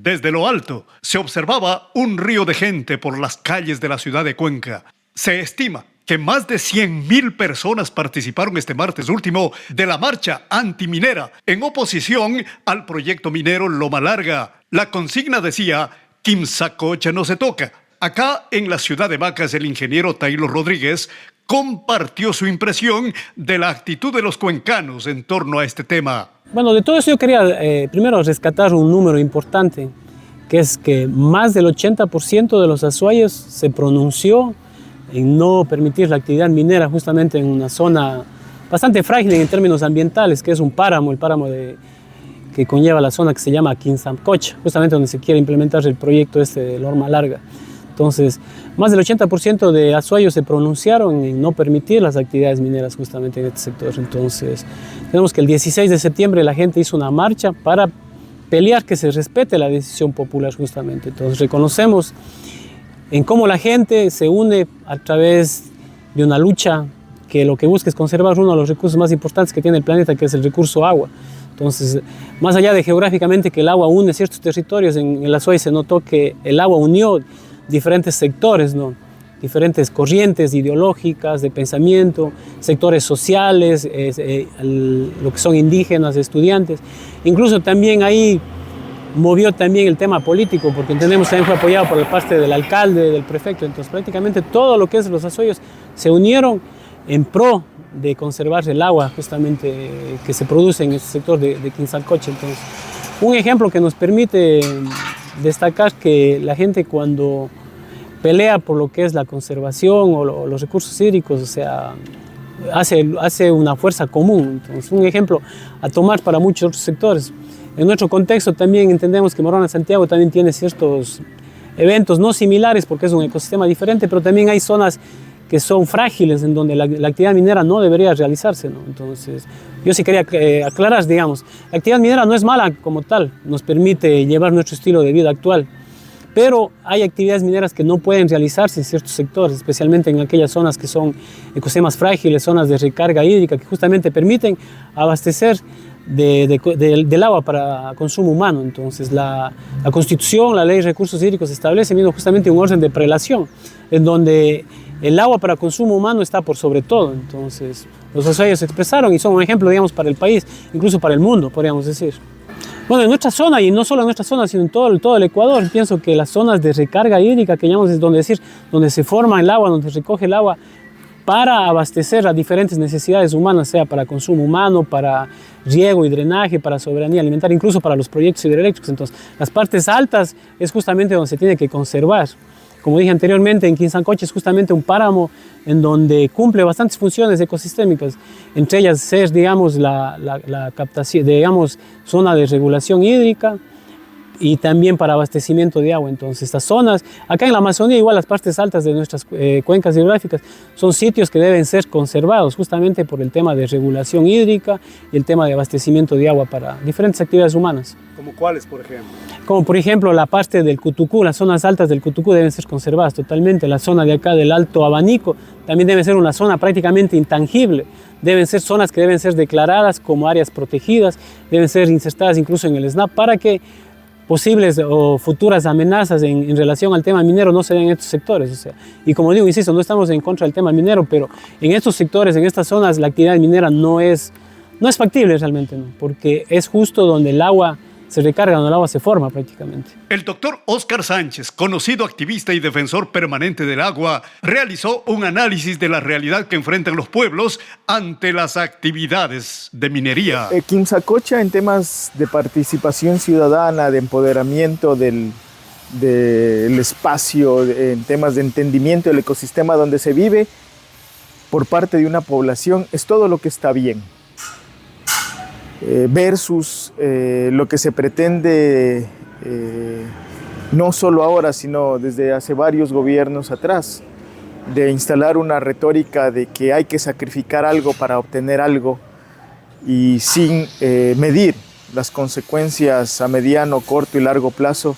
Desde lo alto se observaba un río de gente por las calles de la ciudad de Cuenca. Se estima que más de 100.000 personas participaron este martes último de la marcha antiminera en oposición al proyecto minero Loma Larga. La consigna decía: Quimsacocha no se toca. Acá en la ciudad de Vacas, el ingeniero Taylor Rodríguez compartió su impresión de la actitud de los cuencanos en torno a este tema. Bueno, de todo eso yo quería primero rescatar un número importante, que es que más del 80% de los azuayos se pronunció en no permitir la actividad minera justamente en una zona bastante frágil en términos ambientales, que es un páramo, el páramo que conlleva la zona que se llama Quimsacocha, justamente donde se quiere implementar el proyecto de Loma Larga. Entonces, más del 80% de azuayos se pronunciaron en no permitir las actividades mineras justamente en este sector. Entonces, tenemos que el 16 de septiembre la gente hizo una marcha para pelear que se respete la decisión popular justamente. Entonces, reconocemos en cómo la gente se une a través de una lucha que lo que busca es conservar uno de los recursos más importantes que tiene el planeta, que es el recurso agua. Entonces, más allá de geográficamente que el agua une ciertos territorios, en el Azuay se notó que el agua unió diferentes sectores, ¿no? Diferentes corrientes ideológicas, de pensamiento, sectores sociales, lo que son indígenas, estudiantes. Incluso también ahí movió también el tema político, porque entendemos que también fue apoyado por parte del alcalde, del prefecto. Entonces prácticamente todo lo que es los azuayos se unieron en pro de conservar el agua justamente que se produce en este sector de Quimsacocha. Entonces, un ejemplo que nos permite destacar que la gente cuando pelea por lo que es la conservación o los recursos hídricos, o sea, hace una fuerza común. Entonces, un ejemplo a tomar para muchos otros sectores. En nuestro contexto también entendemos que Morona Santiago también tiene ciertos eventos no similares porque es un ecosistema diferente, pero también hay zonas que son frágiles en donde la actividad minera no debería realizarse, ¿no? Entonces, yo sí quería aclarar, digamos, la actividad minera no es mala como tal, nos permite llevar nuestro estilo de vida actual, pero hay actividades mineras que no pueden realizarse en ciertos sectores, especialmente en aquellas zonas que son ecosistemas frágiles, zonas de recarga hídrica, que justamente permiten abastecer del agua para consumo humano. Entonces, la Constitución, la Ley de Recursos Hídricos establece justamente un orden de prelación, en donde el agua para consumo humano está por sobre todo. Entonces, los azuayos se expresaron y son un ejemplo, digamos, para el país, incluso para el mundo, podríamos decir. Bueno, en nuestra zona, y no solo en nuestra zona, sino en todo el Ecuador, pienso que las zonas de recarga hídrica, que llamamos, es donde se forma el agua, donde se recoge el agua, para abastecer a diferentes necesidades humanas, sea para consumo humano, para riego y drenaje, para soberanía alimentaria, incluso para los proyectos hidroeléctricos. Entonces, las partes altas es justamente donde se tiene que conservar. Como dije anteriormente, en Quimsacocha es justamente un páramo en donde cumple bastantes funciones ecosistémicas, entre ellas ser, digamos, la captación, digamos, zona de regulación hídrica, y también para abastecimiento de agua. Entonces, estas zonas, acá en la Amazonía, igual las partes altas de nuestras cuencas hidrográficas, son sitios que deben ser conservados justamente por el tema de regulación hídrica y el tema de abastecimiento de agua para diferentes actividades humanas. ¿Como cuáles, por ejemplo? Como por ejemplo la parte del Cutucú, las zonas altas del Cutucú deben ser conservadas totalmente. La zona de acá del Alto Abanico también debe ser una zona prácticamente intangible. Deben ser zonas que deben ser declaradas como áreas protegidas, deben ser insertadas incluso en el SNAP para que posibles o futuras amenazas en relación al tema minero no se den en estos sectores. O sea, y como digo, insisto, no estamos en contra del tema minero, pero en estos sectores, en estas zonas, la actividad minera no es factible realmente, ¿no? Porque es justo donde el agua se recarga, donde el agua se forma prácticamente. El doctor Óscar Sánchez, conocido activista y defensor permanente del agua, realizó un análisis de la realidad que enfrentan los pueblos ante las actividades de minería. Quimsacocha, en temas de participación ciudadana, de empoderamiento del espacio, en temas de entendimiento del ecosistema donde se vive por parte de una población, es todo lo que está bien. Versus lo que se pretende no solo ahora, sino desde hace varios gobiernos atrás, de instalar una retórica de que hay que sacrificar algo para obtener algo y sin medir las consecuencias a mediano, corto y largo plazo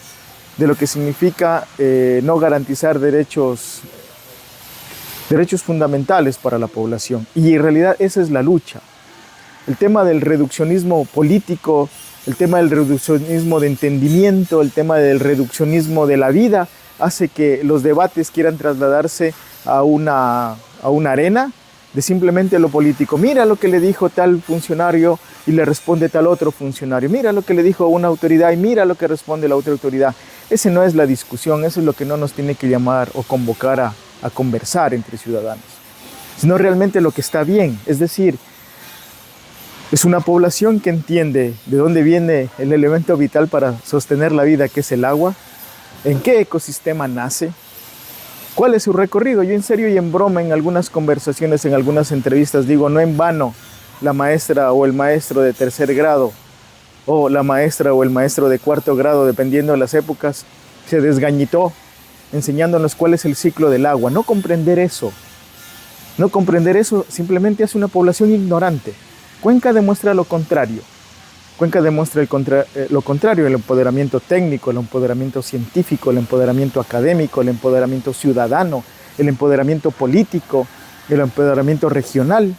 de lo que significa no garantizar derechos fundamentales para la población. Y en realidad esa es la lucha. El tema del reduccionismo político el tema del reduccionismo de entendimiento, el tema del reduccionismo de la vida, hace que los debates quieran trasladarse a una arena de simplemente lo político. Mira lo que le dijo tal funcionario y le responde tal otro funcionario. Mira lo que le dijo una autoridad y mira lo que responde la otra autoridad. Ese no es la discusión, eso es lo que no nos tiene que llamar o convocar a conversar entre ciudadanos, sino realmente lo que está bien. Es decir, es una población que entiende de dónde viene el elemento vital para sostener la vida, que es el agua, en qué ecosistema nace, cuál es su recorrido. Yo en serio y en broma en algunas conversaciones, en algunas entrevistas digo, no en vano la maestra o el maestro de tercer grado o la maestra o el maestro de cuarto grado, dependiendo de las épocas, se desgañitó enseñándonos cuál es el ciclo del agua. No comprender eso simplemente hace una población ignorante. Cuenca demuestra lo contrario. Cuenca demuestra lo contrario, el empoderamiento técnico, el empoderamiento científico, el empoderamiento académico, el empoderamiento ciudadano, el empoderamiento político, el empoderamiento regional.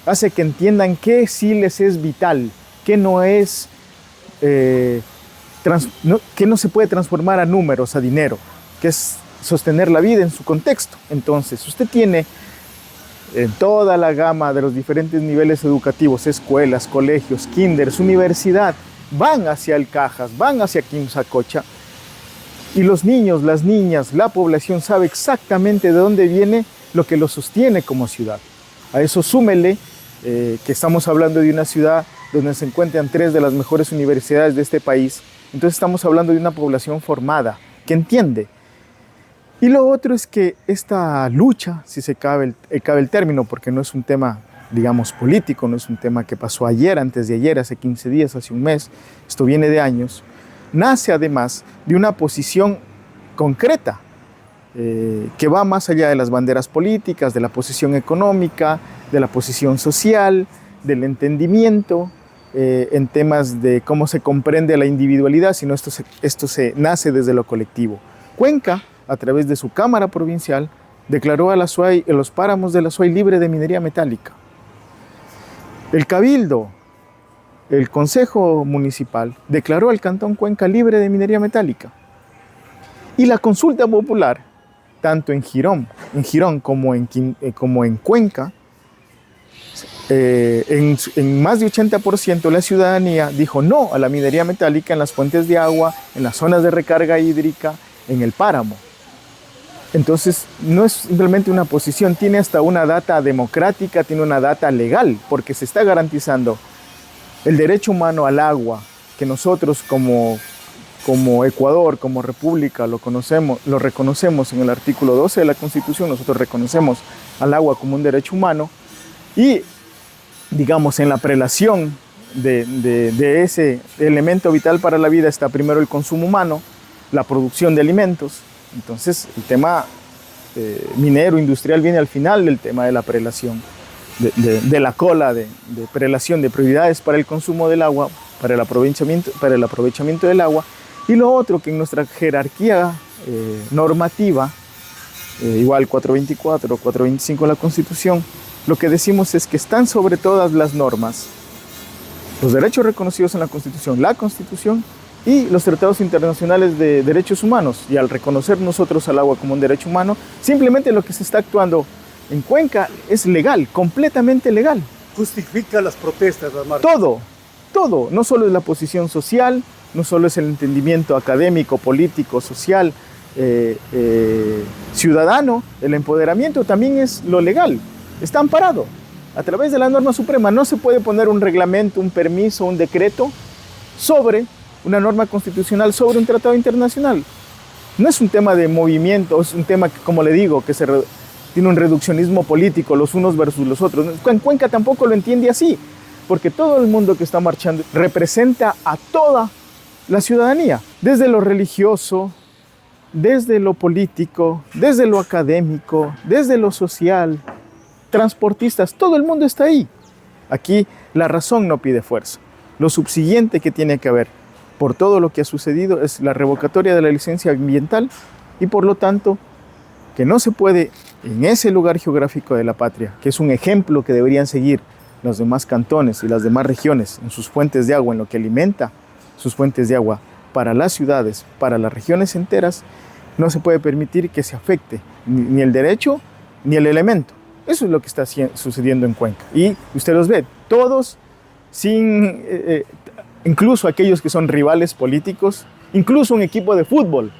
Hace que entiendan qué sí les es vital, qué no es, que no se puede transformar a números, a dinero, que es sostener la vida en su contexto. Entonces, usted tiene en toda la gama de los diferentes niveles educativos, escuelas, colegios, kinders, universidad, van hacia el Cajas, van hacia Quimsacocha, y los niños, las niñas, la población sabe exactamente de dónde viene lo que lo sostiene como ciudad. A eso súmele que estamos hablando de una ciudad donde se encuentran 3 de las mejores universidades de este país. Entonces estamos hablando de una población formada, que entiende. Y lo otro es que esta lucha, si se cabe el término, porque no es un tema, digamos, político, no es un tema que pasó ayer, antes de ayer, hace 15 días, hace un mes, esto viene de años, nace además de una posición concreta que va más allá de las banderas políticas, de la posición económica, de la posición social, del entendimiento, en temas de cómo se comprende la individualidad, sino esto se nace desde lo colectivo. Cuenca, a través de su Cámara Provincial, declaró a la Azuay, los páramos de la Azuay libre de minería metálica. El Cabildo, el Consejo Municipal, declaró al Cantón Cuenca libre de minería metálica. Y la consulta popular, tanto en Girón como en Cuenca, en más de 80% la ciudadanía dijo no a la minería metálica en las fuentes de agua, en las zonas de recarga hídrica, en el páramo. Entonces, no es simplemente una posición, tiene hasta una data democrática, tiene una data legal, porque se está garantizando el derecho humano al agua, que nosotros como Ecuador, como república, lo reconocemos en el artículo 12 de la Constitución, nosotros reconocemos al agua como un derecho humano, y, digamos, en la prelación de ese elemento vital para la vida está primero el consumo humano, la producción de alimentos. Entonces, el tema minero, industrial viene al final del tema de la prelación, de la cola de prelación de prioridades para el consumo del agua, para el aprovechamiento del agua. Y lo otro, que en nuestra jerarquía normativa, igual 424 o 425 de la Constitución, lo que decimos es que están sobre todas las normas los derechos reconocidos en la Constitución y los tratados internacionales de derechos humanos. Y al reconocer nosotros al agua como un derecho humano, simplemente lo que se está actuando en Cuenca es legal, completamente legal. Justifica las protestas, las marchas. Todo. No solo es la posición social, no solo es el entendimiento académico, político, social, ciudadano, el empoderamiento también es lo legal. Está amparado a través de la norma suprema. No se puede poner un reglamento, un permiso, un decreto sobre una norma constitucional, sobre un tratado internacional. No es un tema de movimiento, es un tema que, como le digo, que tiene un reduccionismo político, los unos versus los otros. En Cuenca tampoco lo entiende así, porque todo el mundo que está marchando representa a toda la ciudadanía, desde lo religioso, desde lo político, desde lo académico, desde lo social, transportistas, todo el mundo está ahí. Aquí la razón no pide fuerza. Lo subsiguiente que tiene que haber por todo lo que ha sucedido es la revocatoria de la licencia ambiental y por lo tanto que no se puede en ese lugar geográfico de la patria, que es un ejemplo que deberían seguir los demás cantones y las demás regiones en sus fuentes de agua, en lo que alimenta sus fuentes de agua para las ciudades, para las regiones enteras, no se puede permitir que se afecte ni el derecho ni el elemento. Eso es lo que está sucediendo en Cuenca. Y usted los ve, todos, incluso aquellos que son rivales políticos, incluso un equipo de fútbol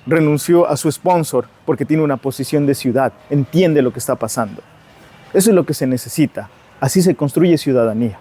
renunció a su sponsor porque tiene una posición de ciudad, entiende lo que está pasando. Eso es lo que se necesita. Así se construye ciudadanía.